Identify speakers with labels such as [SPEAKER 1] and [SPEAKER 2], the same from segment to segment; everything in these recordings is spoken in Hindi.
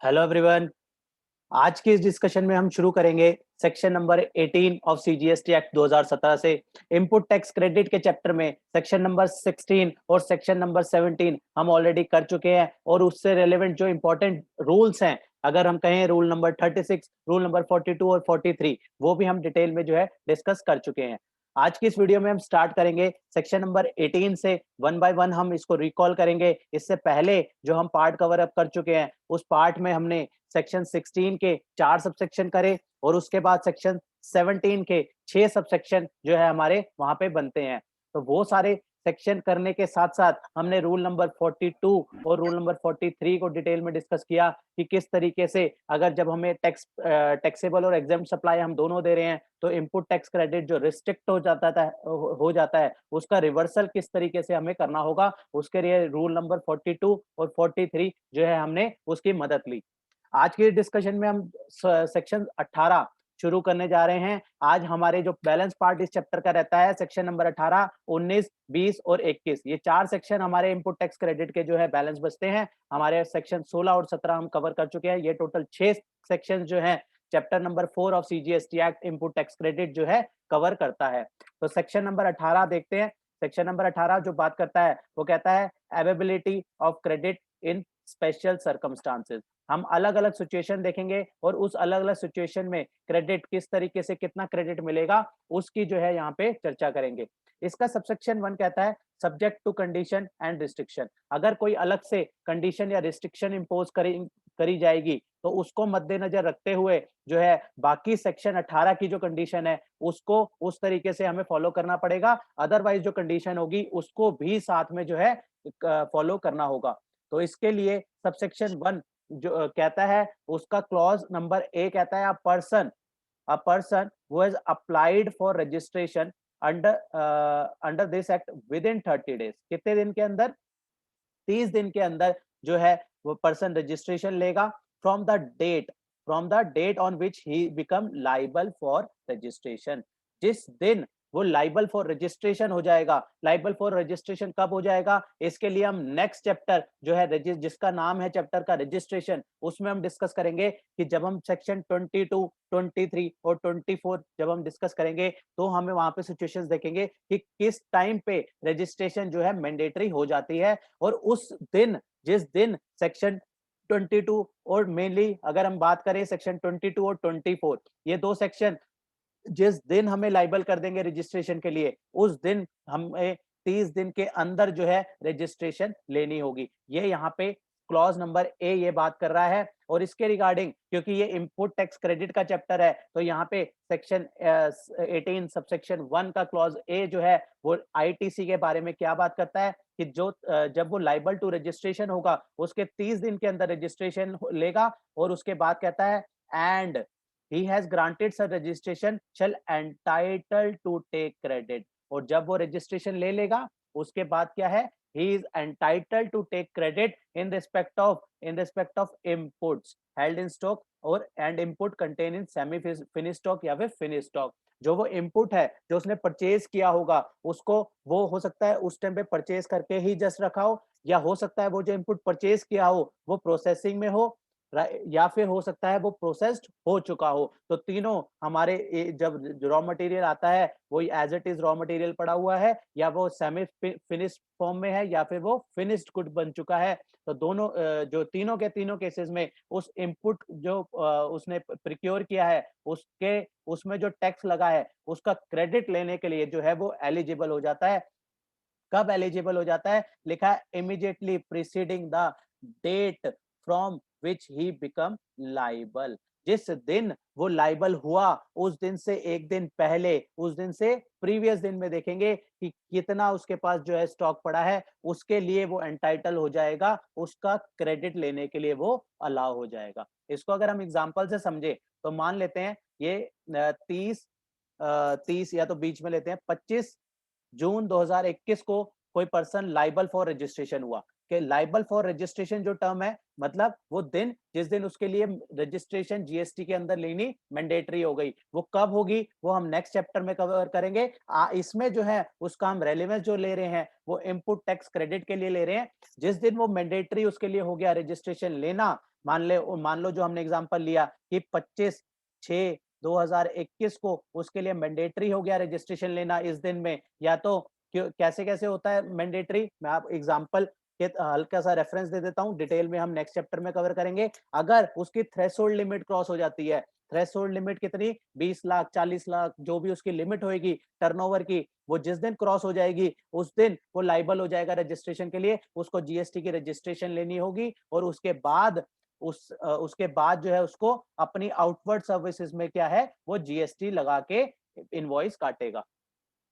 [SPEAKER 1] Hello everyone. आज के इस डिस्कशन में हम शुरू करेंगे section number 18 of CGST act 2017 से। इनपुट टैक्स क्रेडिट के चैप्टर में सेक्शन नंबर 16 और सेक्शन नंबर 17 हम ऑलरेडी कर चुके हैं और उससे रिलेवेंट जो इंपॉर्टेंट रूल्स हैं, अगर हम कहें रूल नंबर 36, रूल नंबर 42 और 43, वो भी हम डिटेल में जो है डिस्कस कर चुके हैं। आज की इस वीडियो में हम स्टार्ट करेंगे सेक्शन नंबर 18 से। वन बाय वन हम इसको रिकॉल करेंगे। इससे पहले जो हम पार्ट कवर अप कर चुके हैं, उस पार्ट में हमने सेक्शन 16 के 4 सबसेक्शन करे और उसके बाद सेक्शन 17 के 6 सबसेक्शन जो है हमारे वहां पे बनते हैं। तो वो सारे सेक्शन करने के साथ साथ हमने रूल नंबर 42 और रूल नंबर 43 को डिटेल में डिस्कस किया कि किस तरीके से अगर जब हमें टैक्सेबल और एग्जेम्प्ट सप्लाई हम दोनों दे रहे हैं तो इनपुट टैक्स क्रेडिट जो रिस्ट्रिक्ट हो जाता है उसका रिवर्सल किस तरीके से हमें करना होगा, उसके लिए रूल नंबर 42 और 43 जो है हमने उसकी मदद ली। आज के डिस्कशन में हम सेक्शन 18 शुरू करने जा रहे हैं। आज हमारे जो बैलेंस पार्ट इस चैप्टर का रहता है सेक्शन नंबर 18, 19, 20 और 21, ये 4 सेक्शन हमारे इनपुट टैक्स क्रेडिट के जो है बैलेंस बचते हैं। हमारे सेक्शन 16 और 17 हम कवर कर चुके हैं। ये टोटल 6 सेक्शन जो है chapter number 4 of CGST act input tax credit जो है कवर करता है। तो सेक्शन नंबर 18 देखते हैं। सेक्शन नंबर 18 जो बात करता है वो कहता है availability of credit in special circumstances. हम अलग अलग सिचुएशन देखेंगे और उस अलग अलग सिचुएशन में क्रेडिट किस तरीके से कितना क्रेडिट मिलेगा उसकी जो है यहाँ पे चर्चा करेंगे। इसका सबसेक्शन 1 कहता है subject to condition and restriction. अगर कोई अलग से कंडीशन या रिस्ट्रिक्शन इंपोज करी जाएगी तो उसको मद्देनजर रखते हुए जो है बाकी सेक्शन 18 की जो कंडीशन है उसको उस तरीके से हमें फॉलो करना पड़ेगा। अदरवाइज जो कंडीशन होगी उसको भी साथ में जो है फॉलो करना होगा। तो इसके लिए सबसेक्शन 1 जो कहता है उसका क्लॉज नंबर ए कहता है a person who has applied for registration under this act within 30 days। कितने दिन के अंदर? 30 दिन के अंदर जो है वो पर्सन रजिस्ट्रेशन लेगा from the date on which he become liable for registration. जिस दिन वो लाइबल फॉर रजिस्ट्रेशन हो जाएगा। लाइबल फॉर रजिस्ट्रेशन कब हो जाएगा? इसके लिए हम नेक्स्ट चैप्टर जो है जिसका नाम है चैप्टर का रजिस्ट्रेशन, उसमें हम डिस्कस करेंगे कि जब हम सेक्शन 22, 23 और 24 जब हम डिस्कस करेंगे तो हमें वहां पे सिचुएशंस देखेंगे कि किस टाइम पे रजिस्ट्रेशन जो है मैंडेटरी हो जाती है। और उस दिन जिस दिन सेक्शन 22 और मेनली अगर हम बात करें सेक्शन 22 और 24, ये दो सेक्शन जिस दिन हमें लाइबल कर देंगे रजिस्ट्रेशन के लिए उस दिन हमें 30 दिन के अंदर जो है रजिस्ट्रेशन लेनी होगी। ये यहाँ पे क्लॉज नंबर ए ये बात कर रहा है। और इसके रिगार्डिंग क्योंकि ये इनपुट टैक्स क्रेडिट का चैप्टर है तो यहाँ पे सेक्शन 18 सबसेक्शन 1 का क्लॉज ए जो है वो आईटीसी के बारे में क्या बात करता है कि जो जब वो लाइबल टू रजिस्ट्रेशन होगा उसके 30 दिन के अंदर रजिस्ट्रेशन लेगा। और उसके बाद कहता है and he has granted such registration shall entitled to take credit। और जब वो रजिस्ट्रेशन ले लेगा उसके बाद क्या है? he is entitled to take credit in respect of inputs held in stock और and input contained in semi finished stock या फिर finished stock। जो वो इनपुट है जो उसने परचेज किया होगा उसको वो हो सकता है उस टाइम पे परचेज करके ही जस्ट रखा हो, या हो सकता है वो जो इनपुट परचेज किया हो वो प्रोसेसिंग में हो, या फिर हो सकता है वो प्रोसेस्ड हो चुका हो। तो तीनों हमारे जब रॉ मटेरियल आता है वो as it is raw material पड़ा हुआ है, या वो सेमी फिनिश्ड फॉर्म में है, या फिर वो फिनिश्ड गुड बन चुका है। तो दोनों जो तीनों के तीनों केसेस में उस इनपुट जो उसने प्रिक्योर किया है उसके उसमें जो टैक्स लगा है उसका क्रेडिट लेने के लिए जो है वो एलिजिबल हो जाता है। कब एलिजिबल हो जाता है? लिखा है immediately preceding the date from which he become liable. जिस दिन वो लाइबल हुआ उस दिन से एक दिन पहले, उस दिन से प्रीवियस दिन में देखेंगे कि कितना उसके पास जो है स्टॉक पड़ा है, उसके लिए वो एंटाइटल हो जाएगा, उसका क्रेडिट लेने के लिए वो अलाउ हो जाएगा। इसको अगर हम एग्जांपल से समझे तो मान लेते हैं ये 30 या तो बीच में लेते हैं 25 जून 2021 को कोई पर्सन लाइबल फॉर रजिस्ट्रेशन हुआ। कि लाइबल फॉर रजिस्ट्रेशन जो टर्म है, मतलब वो दिन जिस दिन उसके लिए रजिस्ट्रेशन जीएसटी के अंदर लेनी मैंडेटरी हो गई, वो कब होगी वो हम नेक्स्ट चैप्टर में कवर करेंगे। इसमें जो है उसका हम रेलेवेंस जो ले रहे हैं वो इनपुट टैक्स क्रेडिट के लिए ले रहे हैं। जिस दिन वो मैंडेटरी उसके लिए हो गया रजिस्ट्रेशन लेना, मान लो जो हमने एग्जांपल लिया कि 25/6/2021 को उसके लिए मैंडेटरी हो गया रजिस्ट्रेशन लेना इस दिन में, या तो कैसे कैसे होता है मैंडेटरी, मैं आप एग्जांपल के हल्का सा रेफरेंस दे देता हूं, डिटेल में हम नेक्स्ट चैप्टर में कवर करेंगे। अगर उसकी थ्रेशोल्ड लिमिट क्रॉस हो जाती है, थ्रेशोल्ड लिमिट कितनी, 20 लाख 40 लाख जो भी उसकी लिमिट होगी टर्नओवर की, वो जिस दिन क्रॉस हो जाएगी उस दिन वो लाइबल हो जाएगा रजिस्ट्रेशन के लिए, उसको जीएसटी की रजिस्ट्रेशन लेनी होगी और उसके बाद जो है उसको अपनी आउटवर्ड सर्विसेज में क्या है वो जीएसटी लगा के इनवॉइस काटेगा।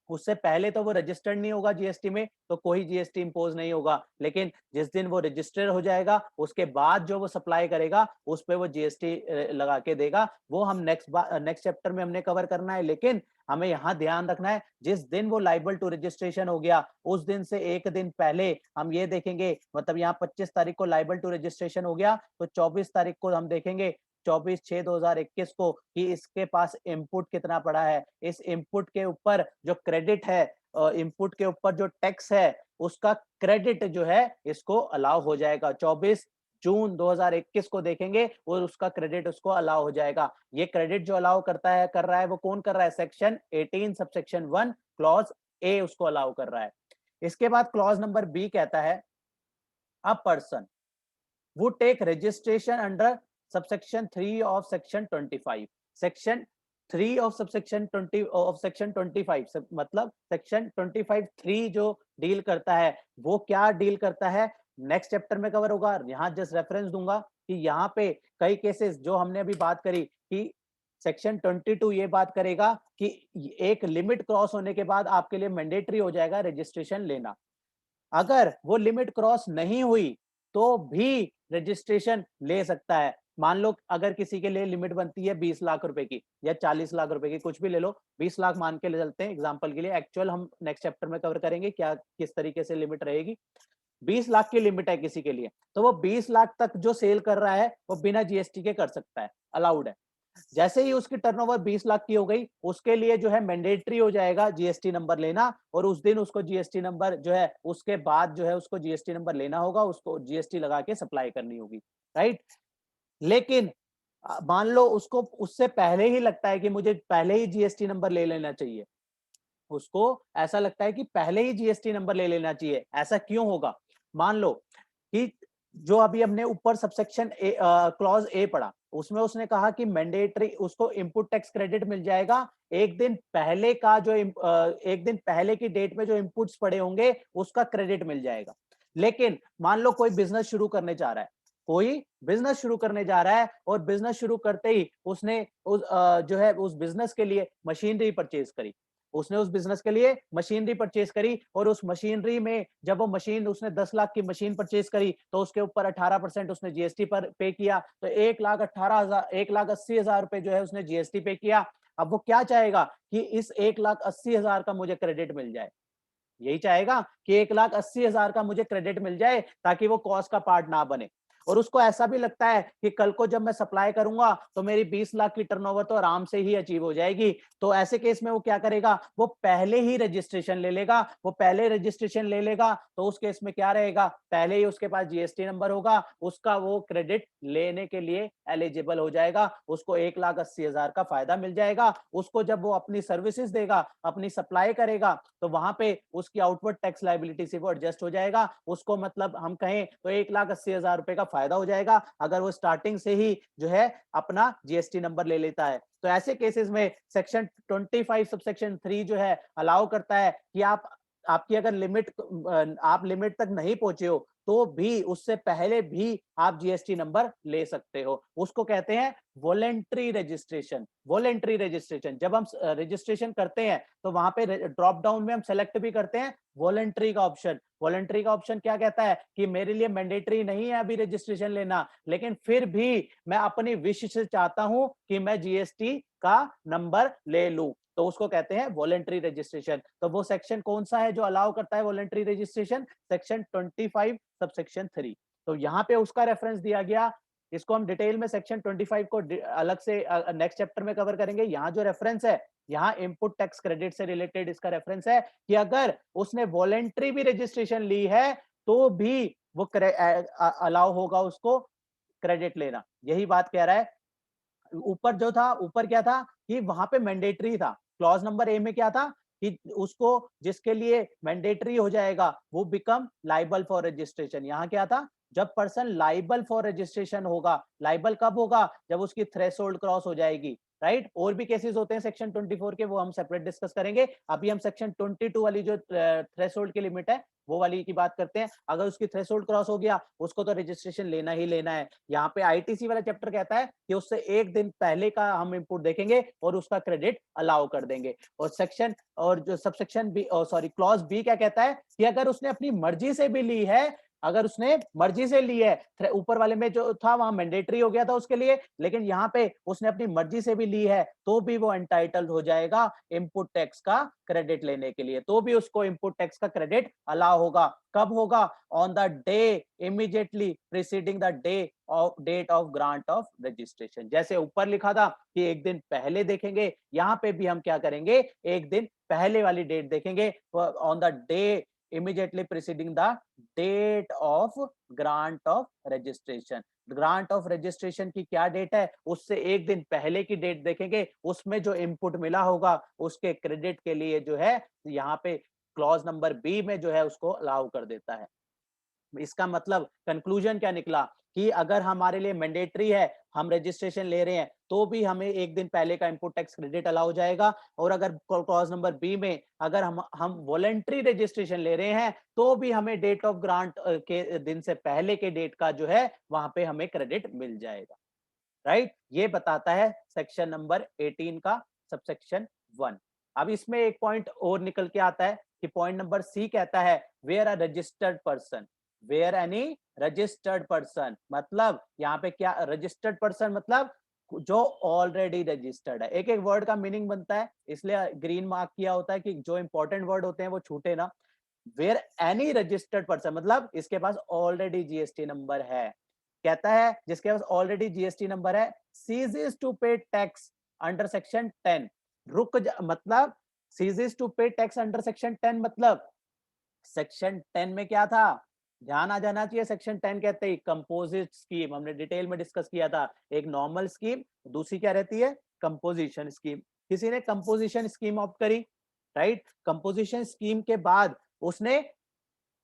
[SPEAKER 1] उससे पहले तो वो रजिस्टर्ड नहीं होगा जीएसटी में, तो कोई जीएसटी इंपोज नहीं होगा, लेकिन जिस दिन वो रजिस्टर्ड हो जाएगा उसके बाद जो वो सप्लाई करेगा उस पे वो जीएसटी लगा के देगा। वो हम नेक्स्ट चैप्टर में हमने कवर करना है, लेकिन हमें यहाँ ध्यान रखना है जिस दिन वो लाइबल टू रजिस्ट्रेशन हो गया उस दिन से एक दिन पहले हम ये देखेंगे, मतलब यहाँ 25 तारीख को लाइबल टू रजिस्ट्रेशन हो गया तो 24 तारीख को हम देखेंगे 24/6/2021 को कि इसके पास इनपुट कितना पड़ा है, इस इनपुट के ऊपर जो क्रेडिट है, इनपुट के ऊपर जो टैक्स है उसका क्रेडिट जो है इसको अलाउ हो जाएगा। 24 जून 2021 को देखेंगे और उसका क्रेडिट उसको अलाउ हो जाएगा। ये क्रेडिट जो अलाउ कर रहा है वो कौन कर रहा है, सेक्शन 18 सबसेक्शन 1 क्लॉज ए उसको अलाउ कर रहा है। इसके बाद क्लॉज नंबर बी कहता है a person would take registration under subsection 3 of section 25, section 3 of subsection 20 of section 25 मतलब section 25(3) जो डील करता है वो क्या डील करता है नेक्स्ट चैप्टर में कवर होगा। यहाँ जस्ट रेफरेंस दूंगा कि यहाँ पे कई केसेस जो हमने अभी बात करी कि सेक्शन 22 ये बात करेगा कि एक लिमिट क्रॉस होने के बाद आपके लिए मैंडेटरी हो जाएगा रजिस्ट्रेशन लेना। अगर वो लिमिट क्रॉस नहीं हुई तो भी रजिस्ट्रेशन ले सकता है। मान लो अगर किसी के लिए लिमिट बनती है 20 लाख रुपए की या 40 लाख रुपए की, कुछ भी ले लो, 20 लाख मान के ले चलते हैं एग्जांपल के लिए, एक्चुअल हम नेक्स्ट चैप्टर में कवर करेंगे क्या किस तरीके से लिमिट रहेगी। 20 लाख की लिमिट है किसी के लिए, तो वो 20 लाख तक जो सेल कर रहा है वो बिना जीएसटी के कर सकता है, अलाउड है। जैसे ही उसकी टर्नओवर 20 लाख की हो गई उसके लिए जो है मैंडेटरी हो जाएगा जीएसटी नंबर लेना, और उस दिन उसको जीएसटी नंबर जो है उसके बाद जो है उसको जीएसटी नंबर लेना होगा, उसको जीएसटी लगा के सप्लाई करनी होगी, राइट। लेकिन मान लो उसको उससे पहले ही लगता है कि मुझे पहले ही जीएसटी नंबर ले लेना चाहिए, उसको ऐसा लगता है कि पहले ही जीएसटी नंबर ले लेना चाहिए। ऐसा क्यों होगा, मान लो कि जो अभी हमने ऊपर सबसेक्शन ए क्लॉज ए पढ़ा उसमें उसने कहा कि मैंडेटरी उसको इनपुट टैक्स क्रेडिट मिल जाएगा एक दिन पहले का जो एक दिन पहले की डेट में जो इनपुट्स पड़े होंगे उसका क्रेडिट मिल जाएगा। लेकिन मान लो कोई बिजनेस शुरू करने जा रहा है, कोई बिजनेस शुरू करने जा रहा है और बिजनेस शुरू करते ही उसने जो है उस बिजनेस के लिए मशीनरी परचेज करी, उसने उस बिजनेस के लिए मशीनरी परचेज करी और उस मशीनरी में जब वो मशीन उसने 10 लाख की मशीन परचेज करी तो उसके ऊपर 18% उसने जीएसटी पर पे किया, तो 1,80,000 रुपए जो है उसने जीएसटी पे किया। अब वो क्या चाहेगा कि इस 1,80,000 का मुझे क्रेडिट मिल जाए, यही चाहेगा कि 1,80,000 का मुझे क्रेडिट मिल जाए ताकि वो कॉस्ट का पार्ट ना बने। और उसको ऐसा भी लगता है कि कल को जब मैं सप्लाई करूंगा तो मेरी 20 लाख की टर्नओवर तो आराम से ही अचीव हो जाएगी। तो ऐसे केस में वो क्या करेगा, वो पहले ही रजिस्ट्रेशन ले लेगा, वो पहले रजिस्ट्रेशन ले लेगा तो उस केस में क्या रहेगा, पहले ही उसके पास जीएसटी नंबर होगा, उसका वो क्रेडिट लेने के लिए एलिजिबल हो जाएगा, उसको 1,80,000 का फायदा मिल जाएगा। उसको जब वो अपनी सर्विसेज देगा, अपनी सप्लाई करेगा तो वहां पे उसकी आउटवर्ड टैक्स लाइबिलिटी से वो एडजस्ट हो जाएगा, उसको मतलब हम कहें तो 1,80,000 रुपए का फायदा हो जाएगा अगर वो स्टार्टिंग से ही जो है अपना जीएसटी नंबर ले लेता है। तो ऐसे केसेस में सेक्शन 25 सबसेक्शन 3 जो है अलाउ करता है कि आपकी अगर आप लिमिट तक नहीं पहुंचे हो तो भी उससे पहले भी आप जीएसटी नंबर ले सकते हो, उसको कहते हैं वॉलेंट्री रजिस्ट्रेशन। वॉलेंट्री रजिस्ट्रेशन जब हम रजिस्ट्रेशन करते हैं तो वहां पे ड्रॉप डाउन में हम सेलेक्ट भी करते हैं वॉलेंट्री का ऑप्शन। वॉलेंट्री का ऑप्शन क्या कहता है कि मेरे लिए मैंडेटरी नहीं है अभी रजिस्ट्रेशन लेना, लेकिन फिर भी मैं अपनी विश से चाहता हूं कि मैं जीएसटी का नंबर ले लूं, तो उसको कहते हैं वॉलेंट्री रजिस्ट्रेशन। तो वो सेक्शन कौन सा है जो अलाउ करता है वॉलेंट्री रजिस्ट्रेशन, सेक्शन 25 सबसेक्शन 3। तो यहाँ पे उसका रेफरेंस दिया गया, इसको हम डिटेल में सेक्शन 25 को अलग से नेक्स्ट चैप्टर में कवर करेंगे। यहाँ जो रेफरेंस है, यहाँ इनपुट टैक्स क्रेडिट से रिलेटेड इसका रेफरेंस है कि अगर उसने वॉलेंट्री भी रजिस्ट्रेशन ली है तो भी वो अलाउ होगा उसको क्रेडिट लेना। यही बात कह रहा है। ऊपर जो था, ऊपर क्या था कि वहां पे मैंडेटरी था। क्लॉज नंबर ए में क्या था कि उसको जिसके लिए मैंडेटरी हो जाएगा वो बिकम लाइबल फॉर रजिस्ट्रेशन। यहाँ क्या था, जब पर्सन लाइबल फॉर रजिस्ट्रेशन होगा, लाइबल कब होगा, जब उसकी थ्रेशोल्ड क्रॉस हो जाएगी, राइट। और भी केसेस होते हैं सेक्शन 24 के, वो हम सेपरेट डिस्कस करेंगे। अभी हम सेक्शन 22 वाली जो थ्रेशोल्ड की लिमिट है वो वाली की बात करते हैं। अगर उसकी थ्रेशोल्ड क्रॉस हो गया, उसको तो रजिस्ट्रेशन लेना ही लेना है। यहाँ पे आईटीसी वाला चैप्टर कहता है कि उससे एक दिन पहले का हम इनपुट देखेंगे और उसका क्रेडिट अलाउ कर देंगे। और सेक्शन और जो subsection B, sorry clause B क्या कहता है कि अगर उसने अपनी मर्जी से भी ली है, अगर उसने मर्जी से ली है, ऊपर वाले में जो था वहां मैंडेटरी हो गया था उसके लिए, लेकिन यहाँ पे उसने अपनी मर्जी से भी ली है तो भी वो एंटाइटल्ड हो जाएगा इनपुट टैक्स का क्रेडिट लेने के लिए, तो भी उसको इनपुट टैक्स का क्रेडिट अलाउ होगा। कब होगा? On the day immediately preceding the day of date of grant of registration. जैसे ऊपर लिखा था कि एक दिन पहले देखेंगे, यहाँ पे भी हम क्या करेंगे, एक दिन पहले वाली डेट देखेंगे, on the day immediately preceding the date of grant of registration। Grant of registration की क्या डेट है, उससे एक दिन पहले की डेट देखेंगे, उसमें जो इनपुट मिला होगा उसके क्रेडिट के लिए जो है यहाँ पे क्लॉज नंबर बी में जो है उसको अलाउ कर देता है। इसका मतलब कंक्लूजन क्या निकला कि अगर हमारे लिए मैंडेटरी है, हम रजिस्ट्रेशन ले रहे हैं, तो भी हमें एक दिन पहले का इनपुट टैक्स क्रेडिट अलाउ हो जाएगा। और अगर क्लॉज नंबर बी में अगर हम वॉलेंट्री रजिस्ट्रेशन ले रहे हैं तो भी हमें डेट ऑफ ग्रांट के दिन से पहले के डेट का जो है वहां पे हमें क्रेडिट मिल जाएगा, राइट। ये बताता है सेक्शन नंबर 18 का सबसेक्शन 1। अब इसमें एक पॉइंट और निकल के आता है कि पॉइंट नंबर सी कहता है where a registered person, where any registered person, मतलब यहाँ पे क्या रजिस्टर्ड पर्सन, मतलब जो ऑलरेडी रजिस्टर्ड है। एक एक वर्ड का मीनिंग बनता है, इसलिए ग्रीन मार्क किया होता है कि जो इंपॉर्टेंट वर्ड होते हैं वो छूटे ना। वेयर एनी रजिस्टर्ड पर्सन मतलब इसके पास ऑलरेडी जीएसटी नंबर है। कहता है जिसके पास ऑलरेडी जीएसटी नंबर है ceases to pay tax under section 10। मतलब ceases to pay tax under section 10 मतलब सेक्शन 10 में क्या था, ध्यान आ जाना चाहिए। सेक्शन 10 कहते हैं कंपोजिट स्कीम, हमने डिटेल में डिस्कस किया था। एक नॉर्मल स्कीम, दूसरी क्या रहती है, कंपोजिशन स्कीम। किसी ने कंपोजिशन स्कीम ऑप्ट करी, राइट। कंपोजिशन स्कीम के बाद उसने,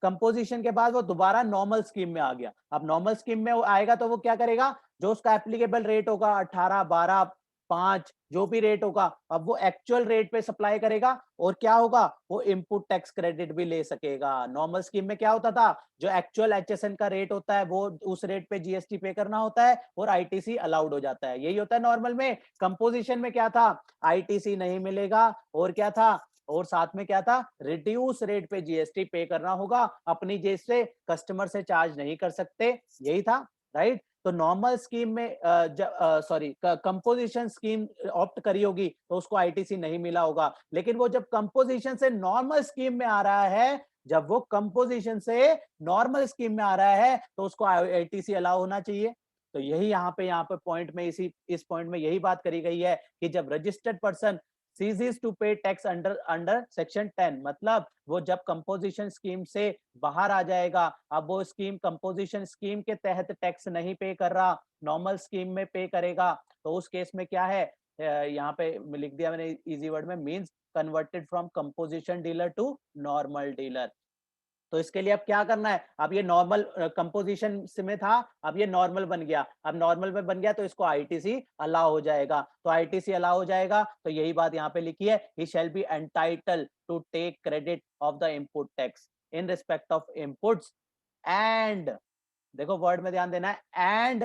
[SPEAKER 1] कंपोजिशन के बाद वो दोबारा नॉर्मल स्कीम में आ गया। अब नॉर्मल स्कीम में वो आएगा तो वो क्या करेगा, जो उसका एप्लीकेबल रेट होगा 18, 12, 5 जो भी रेट होगा, अब वो एक्चुअल रेट पे सप्लाई करेगा। और क्या होगा, वो इनपुट टैक्स क्रेडिट भी ले सकेगा। नॉर्मल स्कीम में क्या होता था, जो एक्चुअल एचएसएन का रेट होता है वो उस रेट पे जीएसटी पे करना होता है और आईटीसी अलाउड हो जाता है, यही होता है नॉर्मल में। कंपोजिशन में क्या था, आईटीसी नहीं मिलेगा और क्या था, और साथ में क्या था, रिड्यूस रेट पे जीएसटी पे करना होगा, अपनी जेब से कस्टमर से चार्ज नहीं कर सकते, यही था, राइट। तो नॉर्मल स्कीम में सॉरी कंपोजिशन स्कीम ऑप्ट करी होगी तो उसको आईटीसी नहीं मिला होगा। लेकिन वो जब कंपोजिशन से नॉर्मल स्कीम में आ रहा है, जब वो कंपोजिशन से नॉर्मल स्कीम में आ रहा है तो उसको आईटीसी अलाउ होना चाहिए। तो यही यहाँ पे पॉइंट में, इस पॉइंट में यही बात करी गई है कि जब registered person ceases to pay tax under section 10 मतलब वो जब कंपोजिशन स्कीम से बाहर आ जाएगा, अब वो स्कीम कंपोजिशन स्कीम के तहत टैक्स नहीं पे कर रहा, नॉर्मल स्कीम में पे करेगा, तो उस केस में क्या है, यहाँ पे लिख दिया मैंने इजी वर्ड में, means converted from composition dealer to normal dealer. तो इसके लिए अब क्या करना है, अब ये नॉर्मल कंपोजिशन में था, अब ये नॉर्मल बन गया, अब नॉर्मल में बन गया तो इसको आईटीसी अलाउ हो जाएगा। तो आईटीसी अलाउ हो जाएगा तो यही बात यहाँ पे लिखी है, he shall be entitle to take credit of the input tax in respect of inputs and, देखो वर्ड में ध्यान देना है, and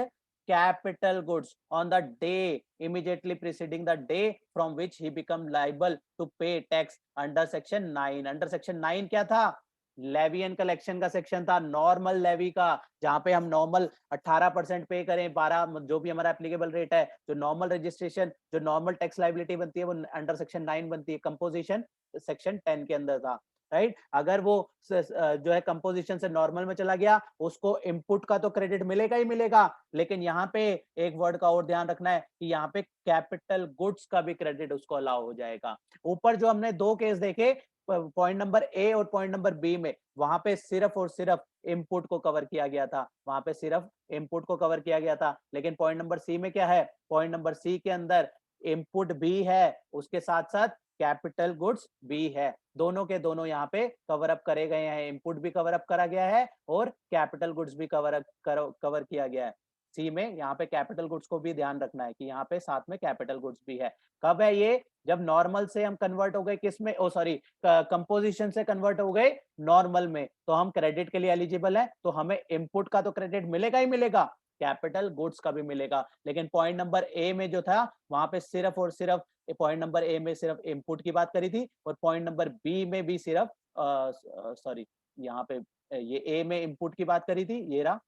[SPEAKER 1] capital goods on the day immediately preceding the day from which he become liable to pay tax under section 9। Under section 9 क्या था, लेवी एंड कलेक्शन का सेक्शन था, नॉर्मल लेवी का, जहां पे हम नॉर्मल 18% पे करें, 12 जो भी हमारा एप्लीकेबल रेट है, जो नॉर्मल रजिस्ट्रेशन, जो नॉर्मल टैक्स लाइबिलिटी बनती है वो अंडर सेक्शन 9 बनती है, कंपोजिशन सेक्शन 10 के अंदर था। राइट। अगर वो जो है कंपोजिशन से नॉर्मल में चला गया, उसको इनपुट का तो क्रेडिट मिलेगा ही मिलेगा, लेकिन यहाँ पे एक वर्ड का और ध्यान रखना है कि यहाँ पे कैपिटल गुड्स का भी क्रेडिट उसको अलाउ हो जाएगा। ऊपर जो हमने दो केस देखे, पॉइंट नंबर ए और पॉइंट नंबर बी में, वहां पे सिर्फ और सिर्फ इनपुट को कवर किया गया था, वहां पे सिर्फ इनपुट को कवर किया गया था। लेकिन पॉइंट नंबर सी में क्या है, पॉइंट नंबर सी के अंदर इनपुट भी है, उसके साथ साथ कैपिटल गुड्स भी है, दोनों के दोनों यहाँ पे कवर अप करे गए हैं। इनपुट भी कवर अप करा गया है और कैपिटल गुड्स भी कवर किया गया है। सी में यहाँ पे कैपिटल गुड्स को भी ध्यान रखना है कि यहाँ पे साथ में कैपिटल गुड्स भी है। कब है ये, जब नॉर्मल से हम कन्वर्ट हो गए किस में, ओ सॉरी, कंपोजिशन से कन्वर्ट हो गए नॉर्मल में, तो हम क्रेडिट के लिए एलिजिबल है, तो हमें इनपुट का तो क्रेडिट मिलेगा ही मिलेगा, कैपिटल गुड्स का भी मिलेगा। लेकिन पॉइंट नंबर ए में जो था, वहां पे सिर्फ और सिर्फ, पॉइंट नंबर ए में सिर्फ इनपुट की बात करी थी, और पॉइंट नंबर बी में भी सिर्फ, सॉरी, यहाँ पे ये ए में इनपुट की बात करी थी, ये रहा,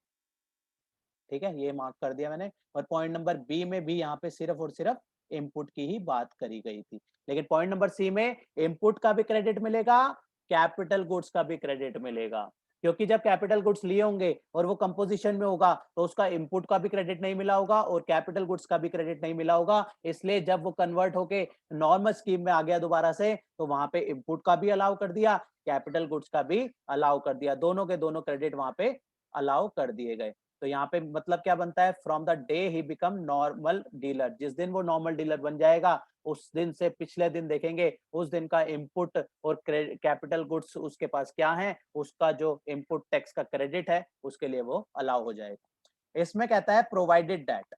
[SPEAKER 1] ठीक है, ये मार्क कर दिया मैंने। और पॉइंट नंबर बी में भी यहाँ पे सिर्फ और सिर्फ इनपुट की ही बात करी गई थी। लेकिन पॉइंट नंबर सी में इनपुट का भी क्रेडिट मिलेगा, कैपिटल गुड्स का भी क्रेडिट मिलेगा, क्योंकि जब कैपिटल गुड्स लिए होंगे और वो कंपोजिशन में होगा, तो उसका इनपुट का भी क्रेडिट नहीं मिला होगा और कैपिटल गुड्स का भी क्रेडिट नहीं मिला होगा। इसलिए जब वो कन्वर्ट होके नॉर्मल स्कीम में आ गया दोबारा से, तो वहां पे इनपुट का भी अलाउ कर दिया, कैपिटल गुड्स का भी अलाउ कर दिया, दोनों के दोनों क्रेडिट वहां पे अलाउ कर दिए गए। तो यहाँ पे मतलब क्या बनता है, from the day he become normal dealer, जिस दिन वो नॉर्मल डीलर बन जाएगा, उस दिन से पिछले दिन देखेंगे, उस दिन का इनपुट और कैपिटल गुड्स उसके पास क्या है, उसका जो इनपुट टैक्स का क्रेडिट है, उसके लिए वो अलाउ हो जाएगा। इसमें कहता है provided that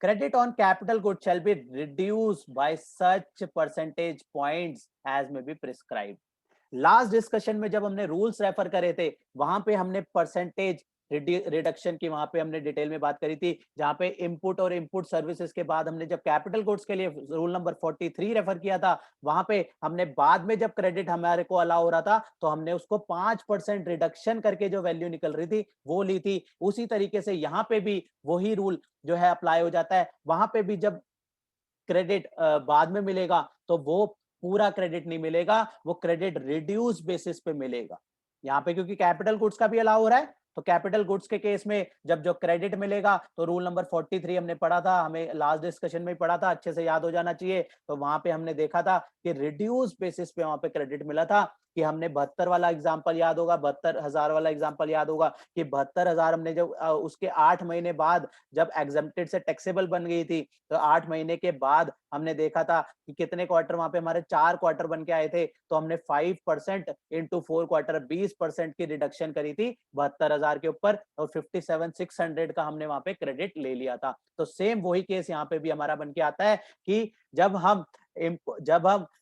[SPEAKER 1] credit on capital goods shall be reduced by such percentage points as may be prescribed। Last discussion में जब हमने रूल्स रेफर करे थे, वहां पे हमने परसेंटेज रिडक्शन की वहां पे हमने डिटेल में बात करी थी, जहां पे इनपुट और इनपुट सर्विसेज के बाद हमने जब कैपिटल गुड्स के लिए रूल नंबर 43 रेफर किया था, वहां पे हमने बाद में जब क्रेडिट हमारे को अलाउ हो रहा था, तो हमने उसको 5% रिडक्शन करके जो वैल्यू निकल रही थी वो ली थी। उसी तरीके से यहाँ पे भी वही रूल जो है अप्लाई हो जाता है। वहां पे भी जब क्रेडिट बाद में मिलेगा, तो वो पूरा क्रेडिट नहीं मिलेगा, वो क्रेडिट रिड्यूस बेसिस पे मिलेगा। यहाँ पे क्योंकि कैपिटल गुड्स का भी अलाउ हो रहा है, तो कैपिटल गुड्स के केस में जब जो क्रेडिट मिलेगा, तो रूल नंबर 43 हमने पढ़ा था, हमें लास्ट डिस्कशन में पढ़ा था, अच्छे से याद हो जाना चाहिए। तो वहां पे हमने देखा था कि रिड्यूस बेसिस पे वहां पे क्रेडिट मिला था, कि हमने 72 वाला एग्जाम्पल याद होगा, 72,000 वाला एग्जाम्पल याद होगा, कि 72,000 हमने जब उसके 8 महीने बाद जब एग्जेम्प्टेड से टैक्सेबल बन गई थी, तो 8 महीने के बाद हमने देखा था कि कितने क्वार्टर वहां पे हमारे 4 क्वार्टर बन के आए थे, तो हमने 5% इंटू 4 क्वार्टर 20% की रिडक्शन करी थी 72,000 के ऊपर, और 57,600 का हमने वहां पे क्रेडिट ले लिया था। तो सेम वही केस यहाँ पे भी हमारा बन के आता है कि जब हम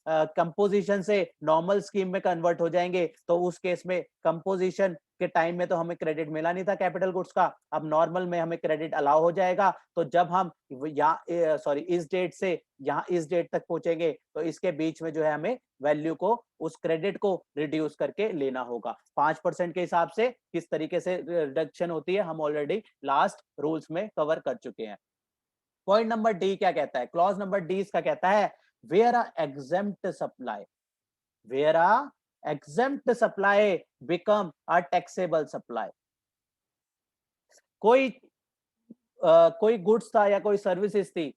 [SPEAKER 1] कंपोजिशन से नॉर्मल स्कीम में कन्वर्ट हो जाएंगे, तो उस केस में कंपोजिशन के टाइम में तो हमें क्रेडिट मिला नहीं था कैपिटल गुड्स का, अब नॉर्मल में हमें क्रेडिट अलाउ हो जाएगा। तो जब हम यहाँ सॉरी इस डेट से यहाँ इस डेट तक पहुंचेंगे, तो इसके बीच में जो है हमें वैल्यू को, उस क्रेडिट को रिड्यूस करके लेना होगा। 5% के हिसाब से किस तरीके से रिडक्शन होती है, हम ऑलरेडी लास्ट रूल्स में कवर कर चुके हैं। पॉइंट नंबर डी क्या कहता है, क्लॉज नंबर डी इसका कहता है, where a exempt supply, where a exempt supply become a taxable supply. कोई कोई गुड्स था या कोई सर्विसेज थी,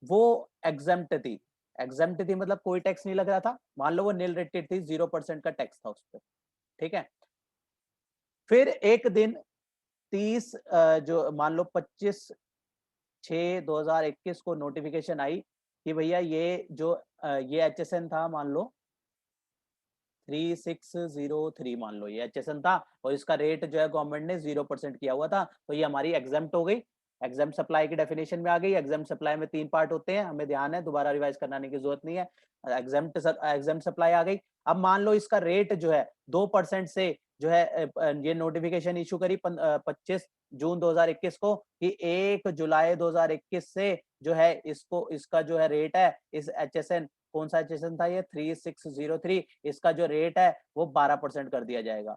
[SPEAKER 1] वो एग्जेम्प्ट थी, एग्जेम्प्ट थी मतलब कोई टैक्स नहीं लग रहा था, मान लो वो नील रेटेड थी, 0% का टैक्स था उस पर, ठीक है। फिर एक दिन 30 जो मान लो 25/6/2021 को नोटिफिकेशन आई कि भैया ये जो ये एचएसएन था, मान लो 3603, मान लो ये एचएसएन था, और इसका रेट जो है गवर्नमेंट ने 0% किया हुआ था, तो ये हमारी एग्जेम्प्ट हो गई, एग्जाम सप्लाई की डेफिनेशन में आ गई। एग्जाम सप्लाई में 3 पार्ट होते हैं, हमें ध्यान है, दोबारा रिवाइज कराने की जरूरत नहीं है। एग्जाम सप्लाई आ गई। अब मान लो इसका रेट जो है 2% से जो है ये नोटिफिकेशन इशू करी 25 जून 2021 को, कि 1 जुलाई 2021 से जो है इसको, इसका जो है रेट है, इस एचएसएन, कौन सा एचएसएन था ये, 3603, इसका जो रेट है वो 12% कर दिया जाएगा।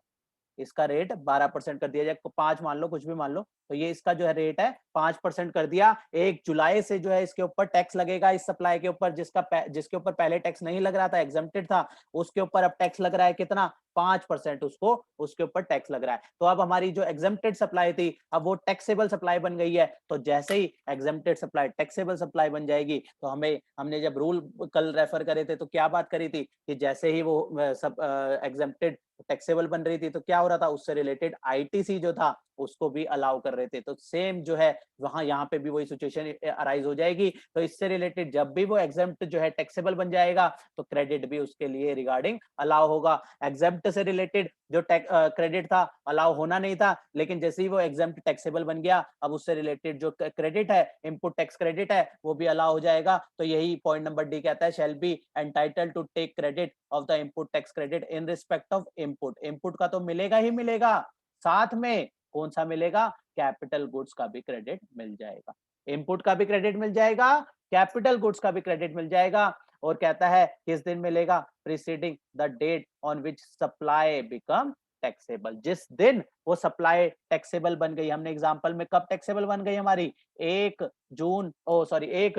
[SPEAKER 1] इसका रेट 12% कर दिया जाए, 5 मान लो, कुछ भी मान लो, तो ये इसका जो है रेट है 5% कर दिया। 1 जुलाई से जो है इसके ऊपर टैक्स लगेगा, इस सप्लाई के ऊपर, जिसके ऊपर पहले टैक्स नहीं लग रहा था, एग्जम्प्टेड था, उसके ऊपर अब टैक्स लग रहा है कितना, 5% उसको, उसके ऊपर टैक्स लग रहा है। तो अब हमारी जो एग्जम्प्टेड सप्लाई थी, अब वो टैक्सेबल सप्लाई बन गई है। तो जैसे ही एग्जम्प्टेड सप्लाई टैक्सेबल सप्लाई बन जाएगी, तो हमने जब रूल कल रेफर करे थे, तो क्या बात करी थी कि जैसे ही वो सब एग्जम्प्टेड टैक्सेबल बन रही थी, तो क्या हो रहा था, उससे रिलेटेड आईटीसी जो था उसको भी अलाउ कर रहे थे। तो सेम जो है वहां यहाँ पे भी वही सिचुएशन अराइज हो जाएगी। तो इससे रिलेटेड जब भी वो एग्जम्प्ट जो है टैक्सेबल बन जाएगा, तो क्रेडिट भी उसके लिए रिगार्डिंग अलाउ होगा। एग्जम्प्ट से रिलेटेड जो क्रेडिट था अलाउ होना नहीं था, लेकिन जैसे ही वो एग्जम्प्ट टैक्सेबल बन गया, अब उससे रिलेटेड जो क्रेडिट है, इनपुट टैक्स क्रेडिट है, वो भी अलाउ हो जाएगा। तो यही पॉइंट नंबर डी कहता है, shall be entitle to take credit of the input tax credit in respect of input. Input का तो मिलेगा ही मिलेगा, साथ में कौन सा मिलेगा, कैपिटल गुड्स का भी क्रेडिट मिल जाएगा। इनपुट का भी क्रेडिट मिल जाएगा, कैपिटल गुड्स का भी क्रेडिट मिल जाएगा। और कहता है किस दिन मिलेगा, preceding the date on which supply become taxable. जिस दिन वो सप्लाई टैक्सेबल बन गई, हमने एग्जांपल में कब टैक्सेबल बन गई हमारी, 1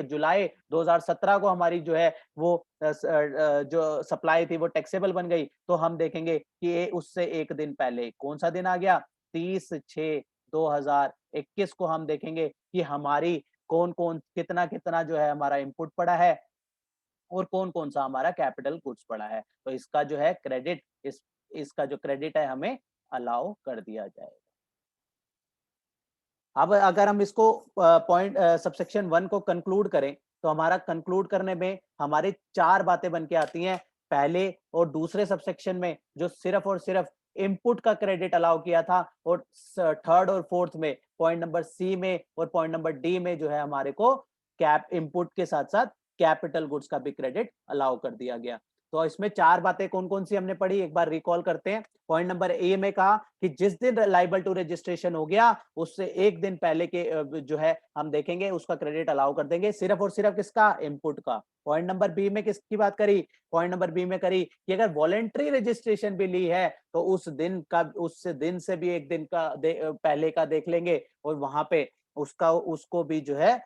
[SPEAKER 1] जुलाई 2017 को हमारी जो है वो जो सप्लाई थी वो टैक्सेबल बन गई। तो हम देखेंगे कि उससे एक दिन पहले कौन सा दिन आ गया, 30/6/2021 को हम देखेंगे कि हमारी कौन कौन कितना कितना जो है हमारा इनपुट पड़ा है और कौन कौन सा हमारा कैपिटल गुड्स पड़ा है। तो इसका जो है क्रेडिट, इसका जो क्रेडिट है हमें अलाउ कर दिया जाएगा। अब अगर हम इसको पॉइंट सबसेक्शन 1 को कंक्लूड करें, तो हमारा कंक्लूड करने में हमारे 4 बातें बन के आती हैं। पहले और दूसरे सबसेक्शन में जो सिर्फ और सिर्फ इनपुट का क्रेडिट अलाउ किया था, और थर्ड और फोर्थ में पॉइंट नंबर सी में और पॉइंट नंबर डी में जो है हमारे को कैप इनपुट के साथ साथ कैपिटल गुड्स का भी क्रेडिट अलाउ कर दिया गया। तो इसमें 4 बातें कौन कौन सी हमने पढ़ी, एक बार रिकॉल करते हैं। पॉइंट नंबर ए में कहा कि जिस दिन लाइबल टू रजिस्ट्रेशन हो गया, उससे एक दिन पहले के जो है हम देखेंगे उसका क्रेडिट अलाउ कर देंगे, सिर्फ और सिर्फ किसका, इनपुट का। पॉइंट नंबर बी में किसकी बात करी, पॉइंट नंबर बी में करी कि अगर वॉलेंट्री रजिस्ट्रेशन भी ली है, तो उस दिन का, उस दिन से भी एक दिन का पहले का देख लेंगे, और वहां पे उसको भी जो है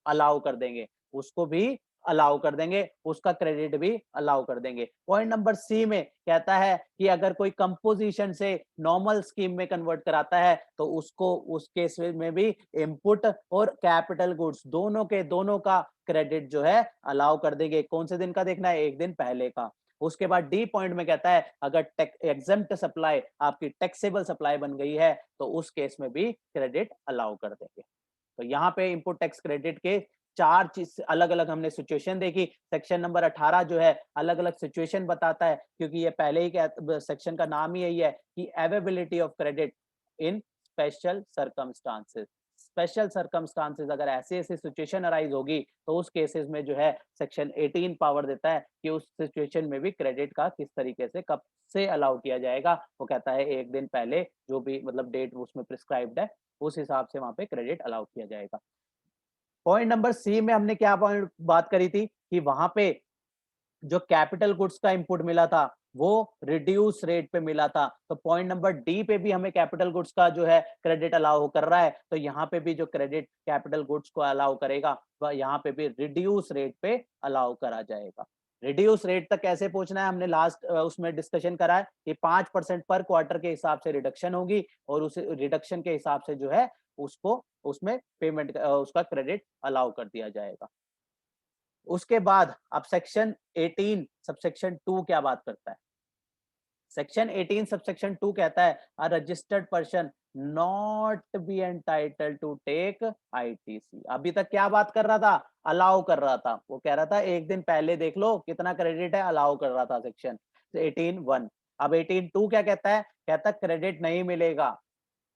[SPEAKER 1] अलाउ कर देंगे, उसको भी अलाउ कर देंगे, उसका क्रेडिट भी अलाउ कर देंगे। पॉइंट नंबर सी में कहता है कि अगर कोई कंपोजिशन से नॉर्मल स्कीम में कन्वर्ट कराता है, तो उसको उस केस में भी इनपुट और कैपिटल गुड्स दोनों के दोनों का क्रेडिट जो है अलाउ कर देंगे। कौन से दिन का देखना है, एक दिन पहले का। उसके बाद डी पॉइंट में कहता है अगर एग्जेम्प्ट सप्लाई आपकी टैक्सेबल सप्लाई बन गई है, तो उस केस में भी क्रेडिट अलाउ कर देंगे। तो यहाँ पे इनपुट टैक्स क्रेडिट के 4 चीज अलग अलग हमने सिचुएशन देखी। सेक्शन नंबर 18 जो है अलग अलग सिचुएशन बताता है, क्योंकि ये पहले ही सेक्शन का नाम ही यही है कि availability of credit in special circumstances. Special circumstances, अगर ऐसी ऐसी सिचुएशन अराइज होगी, तो उस केसेस में जो है सेक्शन 18 पावर देता है कि उस सिचुएशन में भी क्रेडिट का किस तरीके से कब से अलाउ किया जाएगा। वो कहता है एक दिन पहले जो भी मतलब डेट उसमें प्रिस्क्राइब्ड है, उस हिसाब से वहां पे क्रेडिट अलाउ किया जाएगा। पॉइंट नंबर सी में हमने क्या पॉइंट बात करी थी कि वहां पे जो कैपिटल गुड्स का इनपुट मिला था वो रिड्यूस रेट पे मिला था। तो पॉइंट नंबर डी पे भी हमें कैपिटल गुड्स का जो है क्रेडिट अलाउ कर रहा है, तो यहाँ पे भी जो क्रेडिट कैपिटल गुड्स को अलाउ करेगा, वह यहाँ पे भी रिड्यूस रेट पे अलाउ करा जाएगा। रिड्यूस रेट तक कैसे पहुंचना है, हमने लास्ट उसमें डिस्कशन करा है कि 5% पर क्वार्टर के हिसाब से रिडक्शन होगी, और उस रिडक्शन के हिसाब से जो है उसको उसमें पेमेंट उसका क्रेडिट अलाउ कर दिया जाएगा। उसके बाद अब सेक्शन 18 सबसेक्शन 2 क्या बात करता है। सेक्शन 18 सबसेक्शन 2 कहता है a registered person not be entitled to take ITC. अभी तक क्या बात कर रहा था, अलाउ कर रहा था। वो कह रहा था एक दिन पहले देख लो कितना क्रेडिट है, अलाउ कर रहा था सेक्शन 18(1). अब 18(2) क्या कहता है, कहता है क्रेडिट नहीं मिलेगा।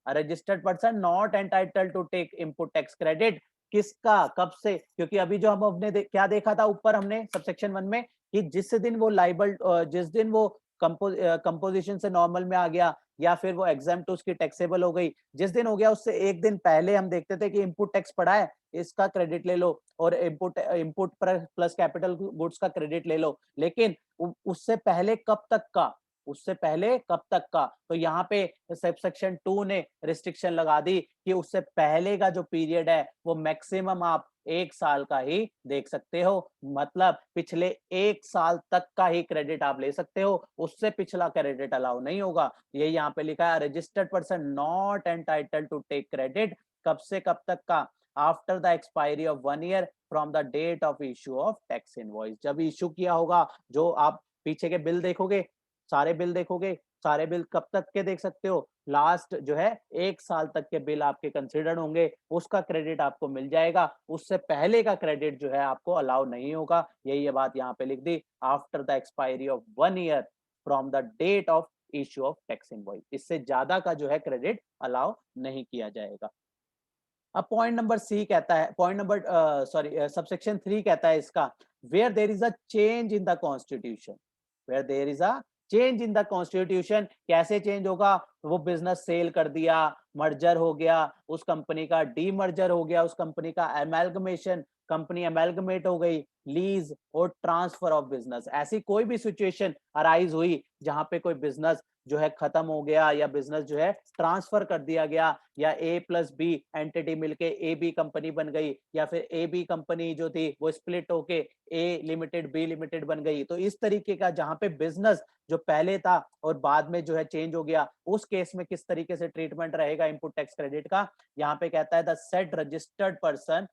[SPEAKER 1] Registered person not entitled to take input tax credit. किसका, कब से, क्योंकि अभी जो हम अपने क्या देखा था ऊपर हमने सबसेक्शन 1 में कि जिस दिन वो लाइबल जिस दिन वो कंपोजिशन से नॉर्मल में आ गया, या फिर वो एग्जाम्प्ट उसकी टैक्सेबल हो गई, जिस दिन हो गया उससे एक दिन पहले हम देखते थे कि इनपुट टैक्स पड़ा है, इसका क्रेडिट ले लो, और input input plus capital goods का क्रेडिट ले लो। लेकिन उससे पहले कब तक का, उससे पहले कब तक का, तो यहाँ पे सब सेक्शन 2 ने रिस्ट्रिक्शन लगा दी कि उससे पहले का जो पीरियड है वो मैक्सिमम आप 1 साल का ही देख सकते हो, मतलब पिछले 1 साल तक का ही क्रेडिट आप ले सकते हो, उससे पिछला क्रेडिट अलाउ नहीं होगा। ये यहाँ पे लिखा है registered person not entitled to take credit, कब से कब तक का, after the expiry of 1 year from the date of issue of tax invoice, जब इश्यू किया होगा, जो आप पीछे के बिल देखोगे, सारे बिल देखोगे, सारे बिल कब तक के देख सकते हो, लास्ट जो है 1 साल तक के बिल आपके कंसिडर्ड होंगे, उसका क्रेडिट आपको मिल जाएगा, उससे पहले का क्रेडिट जो है आपको अलाउ नहीं होगा। यही ये बात यहाँ पे लिख दी, after the expiry of 1 year from the date of issue of tax invoice, इससे ज्यादा का जो है क्रेडिट अलाउ नहीं किया जाएगा। अब पॉइंट नंबर सी कहता है, पॉइंट नंबर सबसेक्शन 3 कहता है इसका, where there is a change in the constitution, where there is a change in the constitution, कैसे चेंज होगा, वो बिजनेस सेल कर दिया, मर्जर हो गया, उस कंपनी का डीमर्जर हो गया, उस कंपनी का एमैल्गमेशन, कंपनी एमैल्गमेट हो गई, लीज और ट्रांसफर ऑफ बिजनेस, ऐसी कोई भी सिचुएशन अराइज हुई जहां पे कोई बिजनेस जो है खत्म हो गया या बिजनेस जो है ट्रांसफर कर दिया गया, या ए प्लस बी एंटिटी मिलके ए बी कंपनी बन गई, या फिर ए बी कंपनी जो थी वो स्प्लिट होके ए लिमिटेड बी लिमिटेड बन गई, तो इस तरीके का जहां पे बिजनेस जो पहले था और बाद में जो है चेंज हो गया, उस केस में किस तरीके से ट्रीटमेंट रहेगा इनपुट टैक्स क्रेडिट का। यहाँ पे कहता है the set registered person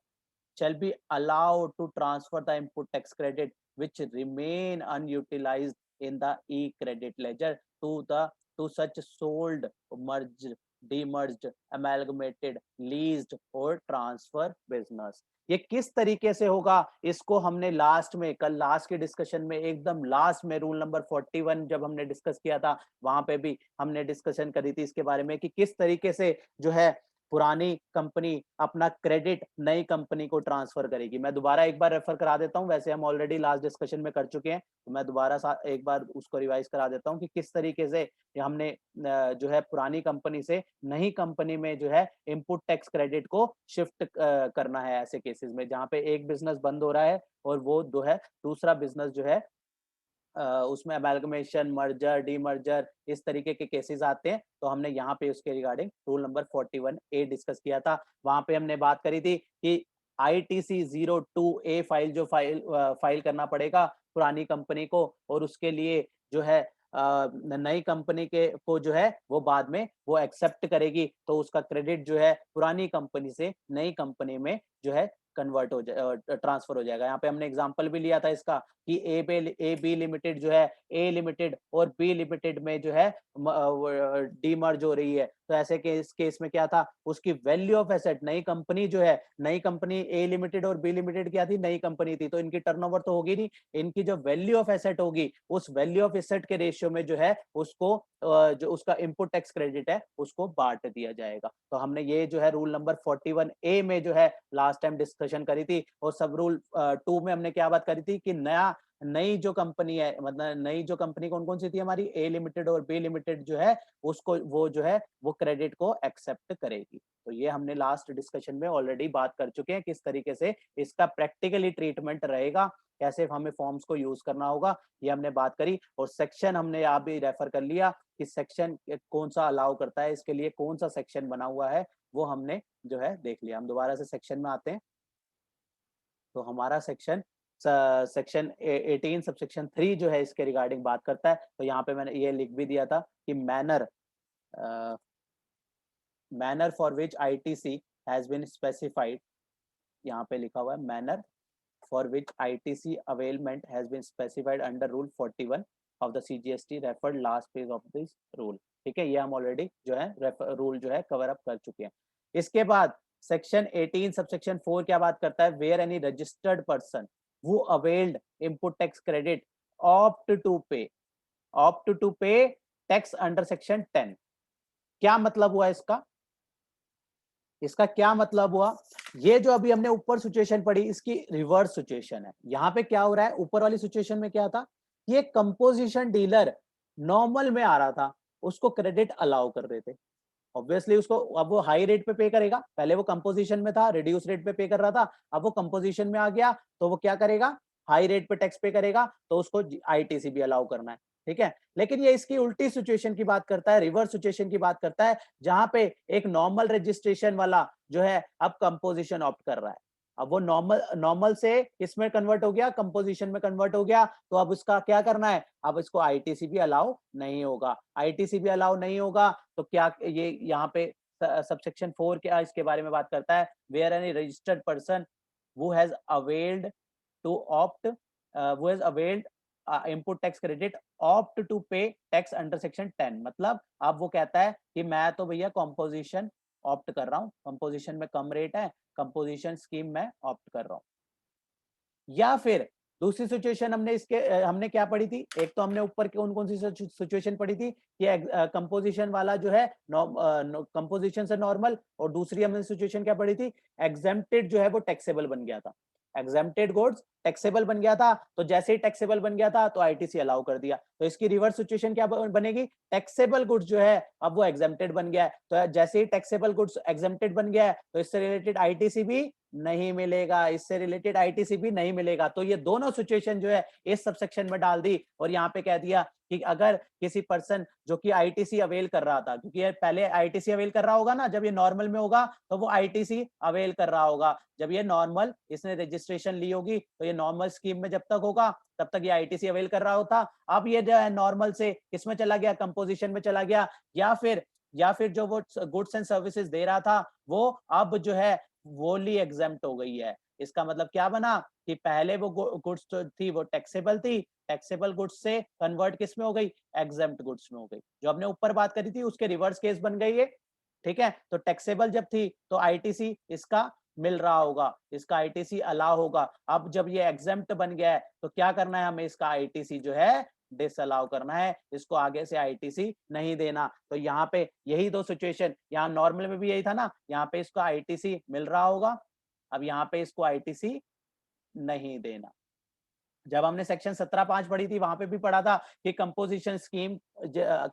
[SPEAKER 1] shall be allowed to transfer the input tax credit which remain unutilized in the e-credit ledger to the to such sold, merged, demerged, amalgamated, leased और transfer business। ये किस तरीके से होगा, इसको हमने लास्ट में, कल लास्ट के डिस्कशन में, एकदम लास्ट में रूल नंबर 41 जब हमने डिस्कस किया था, वहां पे भी हमने डिस्कशन करी थी इसके बारे में कि किस तरीके से जो है पुरानी कंपनी अपना क्रेडिट नई कंपनी को ट्रांसफर करेगी। मैं दोबारा एक बार रेफर करा देता हूं, वैसे हम ऑलरेडी लास्ट डिस्कशन में कर चुके हैं, तो मैं दोबारा एक बार उसको रिवाइज करा देता हूं कि किस तरीके से हमने जो है पुरानी कंपनी से नई कंपनी में जो है इनपुट टैक्स क्रेडिट को शिफ्ट करना है ऐसे केसेस में जहां पे एक बिजनेस बंद हो रहा है और वो जो है दूसरा बिजनेस जो है उसमें अमेलगमेशन, मर्जर, डीमर्जर, इस तरीके के केसेस आते हैं, तो हमने यहाँ पे उसके रिगार्डिंग रूल नंबर 41 ए डिस्कस किया था। वहां पे हमने बात करी थी कि ITC 02 ए फाइल जो फाइल करना पड़ेगा पुरानी कंपनी को, और उसके लिए जो है नई कंपनी के को जो है वो बाद में वो एक्सेप्ट करेगी, तो उसका क्रेडिट जो है पुरानी कंपनी से नई कंपनी में जो है कन्वर्ट हो जाए, ट्रांसफर हो जाएगा। यहाँ पे हमने एग्जांपल भी लिया था इसका कि ए बी लिमिटेड जो है ए लिमिटेड और बी लिमिटेड में जो है डीमर्ज हो रही है, तो ऐसे केस में क्या था, उसकी वैल्यू ऑफ एसेट, नई कंपनी जो है, नई कंपनी ए लिमिटेड और बी लिमिटेड क्या थी, नई कंपनी थी, तो इनकी टर्नओवर तो होगी नहीं, इनकी जो वैल्यू ऑफ एसेट होगी उस वैल्यू ऑफ एसेट के रेशियो में जो है उसको जो उसका इनपुट टैक्स क्रेडिट है उसको बांट दिया जाएगा। तो हमने ये जो है रूल नंबर 41 ए में जो है लास्ट टाइम डिस्कशन करी थी, और सब रूल 2 में हमने क्या बात करी थी कि नई जो कंपनी है, मतलब नई जो कंपनी कौन कौन सी थी हमारी, ए लिमिटेड और बी लिमिटेड जो है उसको वो जो है वो क्रेडिट को एक्सेप्ट करेगी। तो ये हमने लास्ट डिस्कशन में ऑलरेडी बात कर चुके हैं किस तरीके से इसका प्रैक्टिकली ट्रीटमेंट रहेगा, कैसे हमें फॉर्म्स को यूज करना होगा, ये हमने बात करी। और सेक्शन हमने यहाँ भी रेफर कर लिया कि सेक्शन कौन सा अलाउ करता है, इसके लिए कौन सा सेक्शन बना हुआ है वो हमने जो है देख लिया। हम दोबारा से सेक्शन में आते हैं, तो हमारा सेक्शन 18 सबसेक्शन 3 जो है इसके रिगार्डिंग बात करता है। तो यहाँ पे मैंने ये लिख भी दिया था कि manner for which ITC has been specified, यहाँ पे लिखा हुआ है manner for which ITC availment has been specified under rule 41 of the CGST referred last page of this rule. ठीक है, ये हम ऑलरेडी जो है रूल जो है कवर अप कर चुके हैं। इसके बाद सेक्शन 18 सबसेक्शन 4 क्या बात करता है, where any registered person who availed input tax credit opt to pay tax under section 10। क्या मतलब हुआ इसका, इसका क्या मतलब हुआ, ये जो अभी हमने ऊपर सिचुएशन पढ़ी इसकी रिवर्स सिचुएशन है। यहाँ पे क्या हो रहा है, ऊपर वाली सिचुएशन में क्या था, ये कंपोजिशन डीलर नॉर्मल में आ रहा था, उसको क्रेडिट अलाउ कर रहे थे, ऑब्वियसली उसको अब वो हाई रेट पे पे करेगा, पहले वो कंपोजिशन में था रिड्यूस रेट पे पे कर रहा था, अब वो कंपोजिशन में आ गया तो वो क्या करेगा, हाई रेट पे टैक्स पे करेगा, तो उसको ITC भी अलाउ करना है। ठीक है। लेकिन ये इसकी उल्टी सिचुएशन की बात करता है, रिवर्स सिचुएशन की बात करता है, जहां पे एक नॉर्मल रजिस्ट्रेशन वाला जो है अब कंपोजिशन ऑप्ट कर रहा है। अब वो नॉर्मल नॉर्मल से किसमें कन्वर्ट हो गया, कंपोजिशन में कन्वर्ट हो गया। तो अब उसका क्या करना है, अब इसको आईटीसी भी अलाउ नहीं होगा। आईटीसी भी अलाउ नहीं होगा तो क्या ये यहाँ पे सबसेक्शन 4 क्या इसके बारे में बात करता है, where any registered person who has availed to opt who has availed input tax credit opt to pay tax under section 10। मतलब अब वो कहता है कि मैं तो भैया कंपोजिशन ऑप्ट कर रहा हूँ, कंपोजिशन में कम रेट है, कंपोजिशन स्कीम में ऑप्ट कर रहा हूँ। या फिर दूसरी सिचुएशन हमने इसके हमने क्या पढ़ी थी, एक तो हमने ऊपर कौन कौन सी सिचुएशन पढ़ी थी कि कंपोजिशन वाला जो है कंपोजिशन से नॉर्मल, और दूसरी हमने सिचुएशन क्या पढ़ी थी, एग्जेम्प्टेड जो है वो टैक्सेबल बन गया था, एग्जेम्प्टेड गुड्स टैक्सेबल बन गया था। तो जैसे ही टैक्सेबल बन गया था तो आईटीसी अलाउ कर दिया। तो इसकी रिवर्स सिचुएशन क्या बनेगी, टैक्सेबल गुड्स जो है अब वो एग्जेम्प्टेड बन गया है। तो जैसे ही टैक्सेबल गुड्स एग्जेम्प्टेड बन गया है तो इससे रिलेटेड आईटीसी भी नहीं मिलेगा, इससे रिलेटेड आईटीसी भी नहीं मिलेगा। तो ये दोनों सिचुएशन जो है इस सबसेक्शन में डाल दी, और यहाँ पे कह दिया कि अगर किसी पर्सन जो कि आईटीसी अवेल कर रहा था, क्योंकि ये पहले आईटीसी अवेल कर रहा होगा ना, जब ये नॉर्मल में होगा तो वो आईटीसी अवेल कर रहा होगा। जब ये नॉर्मल इसने रजिस्ट्रेशन ली होगी तो ये नॉर्मल स्कीम में जब तक होगा तब तक ये आईटीसी अवेल कर रहा होता। अब ये जो है नॉर्मल से किसमें चला गया, कंपोजिशन में चला गया। या फिर जो वो गुड्स एंड सर्विसेज दे रहा था वो अब जो है वोली एग्जेम्प्ट हो गई है। इसका मतलब क्या बना कि पहले वो गुड्स जो थी वो टैक्सेबल थी, टैक्सेबल गुड्स से कन्वर्ट किस में हो गई, एग्जेम्प्ट गुड्स में हो गई। जो हमने ऊपर बात करी थी उसके रिवर्स केस बन गई है। ठीक है, तो टैक्सेबल जब थी तो आईटीसी इसका मिल रहा होगा, इसका आईटीसी अलाउ होगा। अब जब ये एग्जेम्प्ट बन गया है तो क्या करना है, हमें इसका आईटीसी जो है डिसअलाउ करना है, इसको आगे से आईटीसी नहीं देना। तो यहाँ पे यही दो सिचुएशन, यहाँ नॉर्मल में भी यही था ना, यहाँ पे इसको आईटीसी मिल रहा होगा, अब यहाँ पे इसको आईटीसी नहीं देना। जब हमने सेक्शन 17(5) पढ़ी थी वहां पे भी पढ़ा था कि कंपोजिशन स्कीम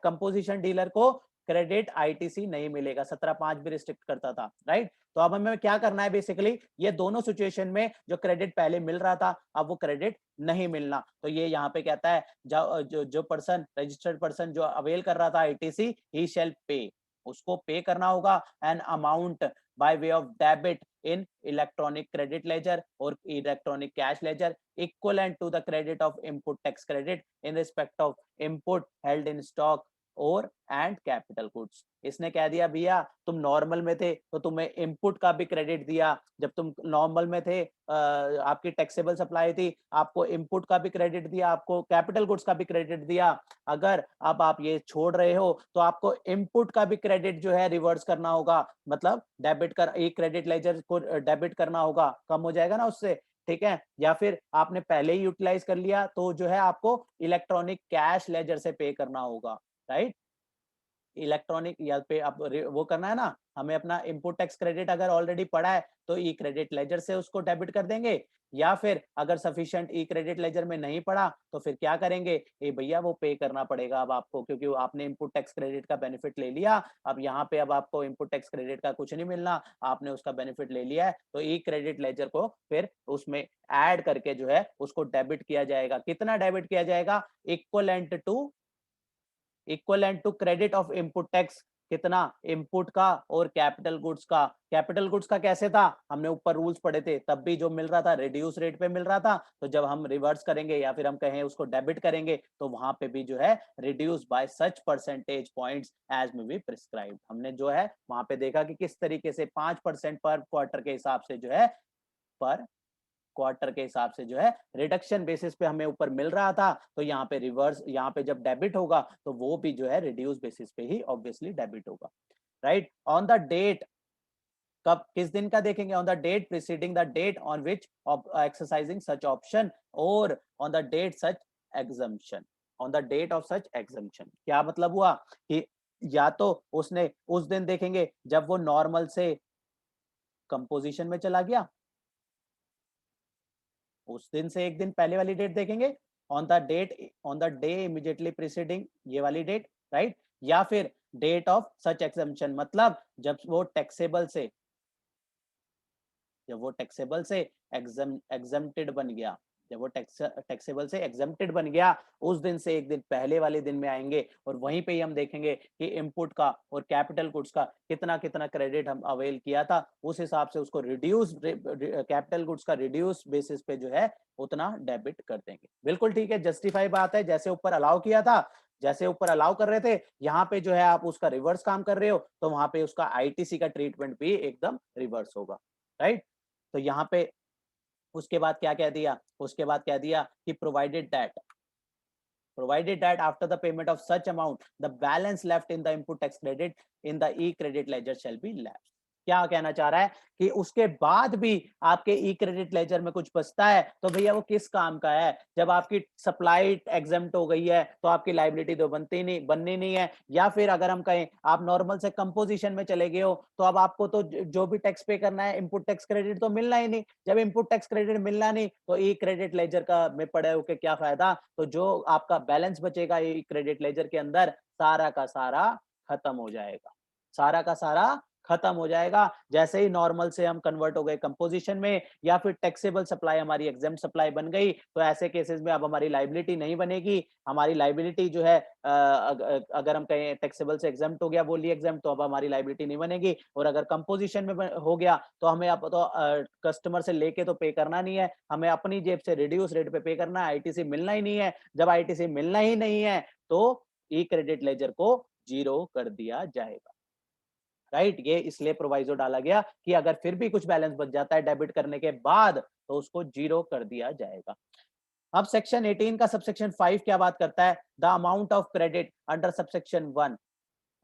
[SPEAKER 1] कंपोजिशन डीलर को क्रेडिट आईटीसी नहीं मिलेगा, 17(5) भी रिस्ट्रिक्ट करता था, राइट। तो अब हमें क्या करना है, बेसिकली ये दोनों सिचुएशन में जो क्रेडिट पहले मिल रहा था अब वो क्रेडिट नहीं मिलना। तो ये यहाँ पे कहता है जो पर्सन रजिस्टर्ड पर्सन जो अवेल कर रहा था आईटीसी, ही शैल पे, उसको पे करना होगा an amount by way of debit in electronic credit ledger or electronic cash ledger equivalent to the credit of input tax credit in respect of input held in stock और एंड कैपिटल गुड्स। इसने कह दिया भैया तुम नॉर्मल में थे तो तुम्हें इनपुट का भी क्रेडिट दिया, जब तुम नॉर्मल में थे आपकी टैक्सेबल सप्लाई थी, आपको इनपुट का भी क्रेडिट दिया, आपको कैपिटल गुड्स का भी क्रेडिट दिया। अगर अब आप ये छोड़ रहे हो तो आपको इनपुट का भी क्रेडिट जो है रिवर्स करना होगा, मतलब डेबिट कर एक क्रेडिट लेजर को डेबिट करना होगा, कम हो जाएगा ना उससे। ठीक है, या फिर आपने पहले ही यूटिलाइज कर लिया तो जो है आपको इलेक्ट्रॉनिक कैश लेजर से पे करना होगा, राइट। इलेक्ट्रॉनिक या पे आप वो करना है ना, हमें अपना इनपुट टैक्स क्रेडिट अगर ऑलरेडी पड़ा है तो ई क्रेडिट लेजर से उसको डेबिट कर देंगे, या फिर अगर सफिशिएंट ई क्रेडिट लेजर में नहीं पड़ा तो फिर क्या करेंगे, ए भैया वो पे करना पड़ेगा अब आपको, क्योंकि आपने इनपुट टैक्स क्रेडिट का बेनिफिट ले लिया। अब यहाँ पे अब आपको इनपुट टैक्स क्रेडिट का कुछ नहीं मिलना, आपने उसका बेनिफिट ले लिया है, तो ई क्रेडिट लेजर को फिर उसमें ऐड करके जो है उसको डेबिट किया जाएगा। कितना डेबिट किया जाएगा, equivalent to credit of input tax, कितना, इनपुट का और कैपिटल गुड्स का। कैपिटल गुड्स का कैसे था, हमने ऊपर रूल्स पढ़े थे, तब भी जो मिल रहा था रिड्यूस रेट पे मिल रहा था, तो जब हम रिवर्स करेंगे या फिर हम कहें उसको डेबिट करेंगे तो वहां पे भी जो है reduce by such percentage points as may be prescribe. हमने जो है वहां पे देखा कि किस तरीके से 5% पर क्वार्टर के हिसाब से जो है पर क्वार्टर के हिसाब से जो है रिडक्शन बेसिस पे हमें ऊपर मिल रहा था, तो यहाँ पे रिवर्स, यहाँ पे जब डेबिट होगा तो वो भी जो है रिड्यूस बेसिस पे ही ऑब्वियसली डेबिट होगा, राइट। ऑन द डेट, कब किस दिन का देखेंगे, on the date preceding the date on which exercising such option और on the date such exemption. On the date of such exemption क्या मतलब हुआ कि या तो उसने उस दिन देखेंगे जब वो नॉर्मल से कंपोजिशन में चला गया, उस दिन से एक दिन पहले वाली डेट देखेंगे, on the date on the day immediately preceding ये वाली डेट, राइट। या फिर डेट ऑफ सच एग्जम्पशन, मतलब जब वो टैक्सेबल से एग्जम्प्टेड बन गया, जब वो टैक्सेबल से एग्जेम्प्टेड बन गया, उस दिन से एक दिन पहले वाले दिन में आएंगे और वहीं पे ही हम देखेंगे कि इनपुट का और कैपिटल गुड्स का कितना कितना क्रेडिट हम अवेल किया था, उस हिसाब से उसको रिड्यूस कैपिटल गुड्स का रिड्यूस बेसिस पे जो है उतना डेबिट कर देंगे। बिल्कुल ठीक है, जस्टिफाई बात है, जैसे ऊपर अलाउ किया था, जैसे ऊपर अलाउ कर रहे थे, यहाँ पे जो है आप उसका रिवर्स काम कर रहे हो, तो वहां पे उसका आईटीसी का ट्रीटमेंट भी एकदम रिवर्स होगा, राइट। तो यहाँ पे उसके बाद क्या कह दिया, उसके बाद कह दिया कि provided that after the payment of such amount the balance left in the input tax credit in the e credit ledger shall be lapsed। क्या कहना चाह रहा है कि उसके बाद भी आपके ई क्रेडिट लेजर में कुछ बचता है तो भैया वो किस काम का है। जब आपकी सप्लाई एग्जेम्प्ट हो गई है तो आपकी लाइबिलिटी तो बननी नहीं है, या फिर अगर हम कहें आप नॉर्मल से कंपोजिशन में चले गए हो तो अब आपको तो जो भी टैक्स पे करना है इनपुट टैक्स क्रेडिट तो मिलना ही नहीं। जब इनपुट टैक्स क्रेडिट मिलना नहीं तो ई क्रेडिट लेजर का में पड़े होके क्या फायदा। तो जो आपका बैलेंस बचेगा ई क्रेडिट लेजर के अंदर सारा का सारा खत्म हो जाएगा, सारा का सारा खत्म हो जाएगा। जैसे ही नॉर्मल से हम कन्वर्ट हो गए कंपोजिशन में या फिर टैक्सेबल सप्लाई हमारी एग्जेम्प्ट सप्लाई बन गई, तो ऐसे केसेस में अब हमारी लाइबिलिटी नहीं बनेगी। हमारी लाइबिलिटी जो है अगर हम कहें टैक्सेबल से एग्जेम्प्ट हो गया बोली एग्जेम्प्ट, तो अब हमारी लाइबिलिटी नहीं बनेगी। और अगर कंपोजिशन में हो गया तो हमें अब तो कस्टमर से लेके तो पे करना नहीं है, हमें अपनी जेब से रिड्यूस रेट पे पे करना है, आईटीसी मिलना ही नहीं है। जब आईटीसी मिलना ही नहीं है तो ई क्रेडिट लेजर को जीरो कर दिया जाएगा, राइट। ये इसलिए प्रोवाइजो डाला गया कि अगर फिर भी कुछ बैलेंस बच जाता है डेबिट करने के बाद तो उसको जीरो कर दिया जाएगा। अब सेक्शन 18 का सबसेक्शन 5 क्या बात करता है, the amount of credit under subsection 1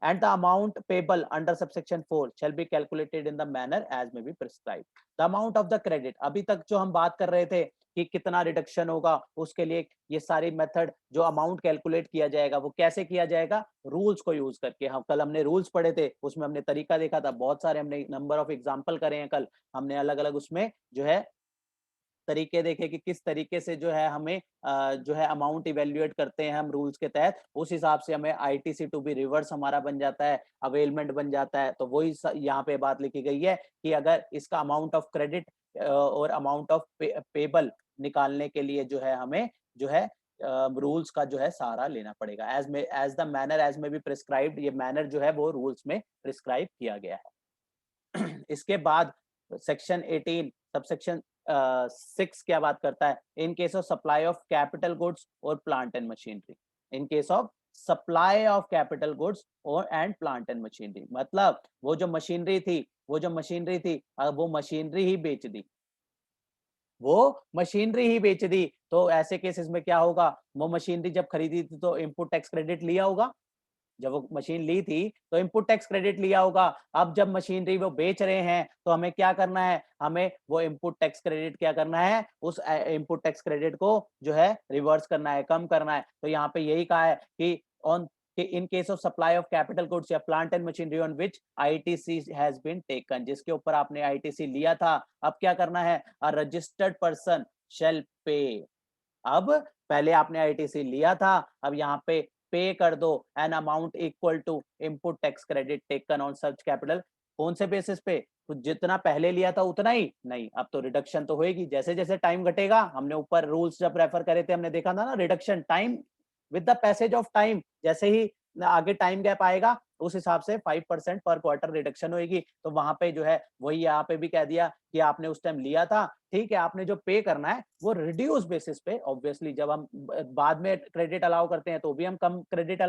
[SPEAKER 1] and the amount payable under subsection 4 shall be calculated in the manner as may be prescribed। the amount of the credit, अभी तक जो हम बात कर रहे थे कि कितना रिडक्शन होगा, उसके लिए ये सारी मेथड जो अमाउंट कैलकुलेट किया जाएगा वो कैसे किया जाएगा, रूल्स को यूज करके। हम कल हमने रूल्स पढ़े थे, उसमें हमने तरीका देखा था, बहुत सारे हमने नंबर ऑफ एग्जांपल करे हैं कल, हमने अलग अलग उसमें जो है तरीके देखे कि किस तरीके से जो है हमें जो है अमाउंट इवेल्युएट करते हैं हम रूल्स के तहत, उस हिसाब से हमें आईटीसी टू बी रिवर्स हमारा बन जाता है, अवेलमेंट बन जाता है। तो वही यहाँ पे बात लिखी गई है कि अगर इसका अमाउंट ऑफ क्रेडिट और अमाउंट ऑफ पेबल निकालने के लिए जो है हमें जो है रूल्स का जो है सहारा लेना पड़ेगा। एज द मैनर एज में भी प्रिस्क्राइब्ड, ये मैनर जो है वो रूल्स में प्रिस्क्राइब किया गया है। इसके बाद सेक्शन 18 सबसेक्शन 6 क्या बात करता है, in case of supply of capital goods और plant and machinery. In case of supply of capital goods और एंड प्लांट एंड मशीनरी, मतलब वो जो मशीनरी थी अब वो मशीनरी ही बेच दी, वो मशीनरी ही बेच दी, तो ऐसे केसेस में क्या होगा, वो मशीनरी जब खरीदी थी तो इनपुट टैक्स क्रेडिट लिया होगा, जब वो मशीन ली थी तो इनपुट टैक्स क्रेडिट लिया होगा। अब जब मशीनरी वो बेच रहे हैं तो हमें क्या करना है, हमें वो इनपुट टैक्स क्रेडिट क्या करना है, उस इनपुट टैक्स क्रेडिट को जो है रिवर्स करना है, कम करना है। तो यहाँ पे यही कहा है कि on in case of supply of capital goods या plant and machinery on which ITC has been taken, जिसके ऊपर आपने आईटीसी लिया था, अब क्या करना है, अ रजिस्टर्ड पर्सन शेल पे। अब पहले आपने आईटीसी लिया था, अब यहाँ पे पे कर दो an amount equal to input tax credit taken on such capital. कौन से बेसिस पे, तो जितना पहले लिया था उतना ही नहीं, अब तो रिडक्शन तो होएगी जैसे जैसे टाइम घटेगा। हमने ऊपर रूल्स जब रेफर करे थे हमने देखा था ना, reduction time with the passage of time, जैसे ही आगे टाइम गैप आएगा उस हिसाब से 5% पर क्वार्टर रिडक्शन होगी। तो वहां पे जो है वही यहाँ पे भी कह दिया कि आपने उस टाइम लिया था, ठीक है, आपने जो पे करना है वो रिड्यूस बेसिस पे। ऑब्वियसली जब हम बाद में क्रेडिट अलाउ करते हैं तो भी हम कम क्रेडिट